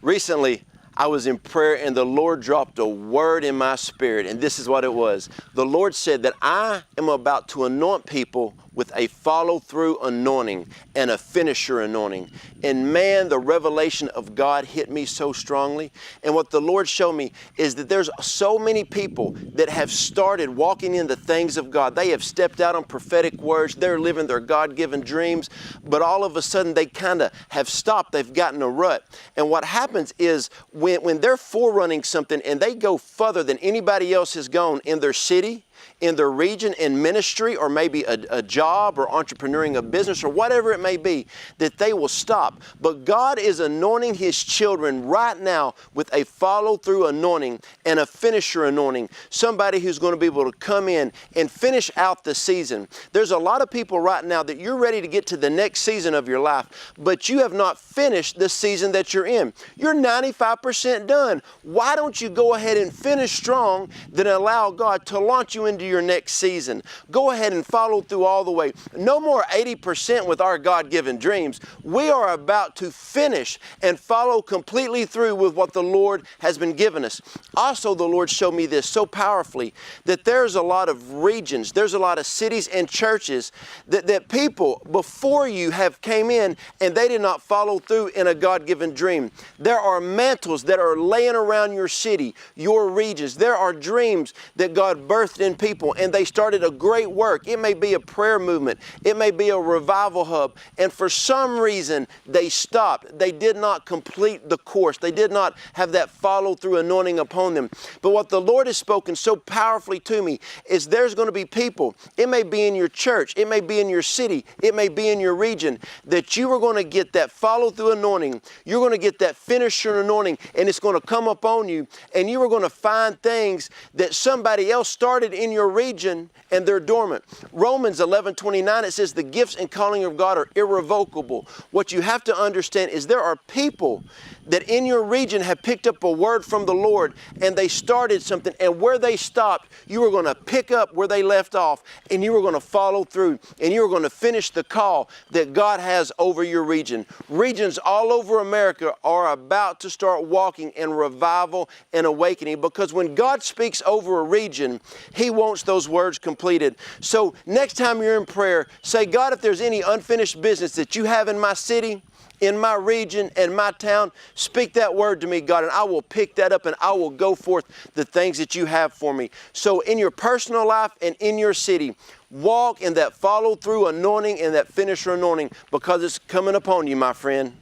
Recently, I was in prayer and the Lord dropped a word in my spirit, and this is what it was. The Lord said that I am about to anoint people with a follow-through anointing and a finisher anointing. And man, the revelation of God hit me so strongly. And what the Lord showed me is that there's so many people that have started walking in the things of God. They have stepped out on prophetic words. They're living their God-given dreams. But all of a sudden, they kind of have stopped. They've gotten a rut. And what happens is when they're forerunning something and they go further than anybody else has gone in their city, in their region, in ministry, or maybe a job or entrepreneuring a business or whatever it may be, that they will stop. But God is anointing His children right now with a follow-through anointing and a finisher anointing. Somebody who's going to be able to come in and finish out the season. There's a lot of people right now that you're ready to get to the next season of your life, but you have not finished the season that you're in. You're 95% done. Why don't you go ahead and finish strong, then allow God to launch you into your next season? Go ahead and follow through all the way. No more 80% with our God-given dreams. We are about to finish and follow completely through with what the Lord has been given us. Also, the Lord showed me this so powerfully, that there's a lot of regions, there's a lot of cities and churches that people before you have came in and they did not follow through in a God-given dream. There are mantles that are laying around your city, your regions. There are dreams that God birthed in people, and they started a great work. It may be a prayer movement. It may be a revival hub. And for some reason, they stopped. They did not complete the course. They did not have that follow-through anointing upon them. But what the Lord has spoken so powerfully to me is there's going to be people, it may be in your church, it may be in your city, it may be in your region, that you are going to get that follow-through anointing. You're going to get that finisher anointing, and it's going to come upon you, and you are going to find things that somebody else started in your region and they're dormant. Romans 11:29, it says the gifts and calling of God are irrevocable. What you have to understand is there are people that in your region have picked up a word from the Lord and they started something, and where they stopped, you are going to pick up where they left off, and you are going to follow through, and you are going to finish the call that God has over your region. Regions all over America are about to start walking in revival and awakening, because when God speaks over a region, He wants those words completed. So next time you're in prayer, say, God, if there's any unfinished business that you have in my city, in my region, and my town, speak that word to me, God, and I will pick that up and I will go forth the things that you have for me. So in your personal life and in your city, walk in that follow-through anointing and that finisher anointing, because it's coming upon you, my friend.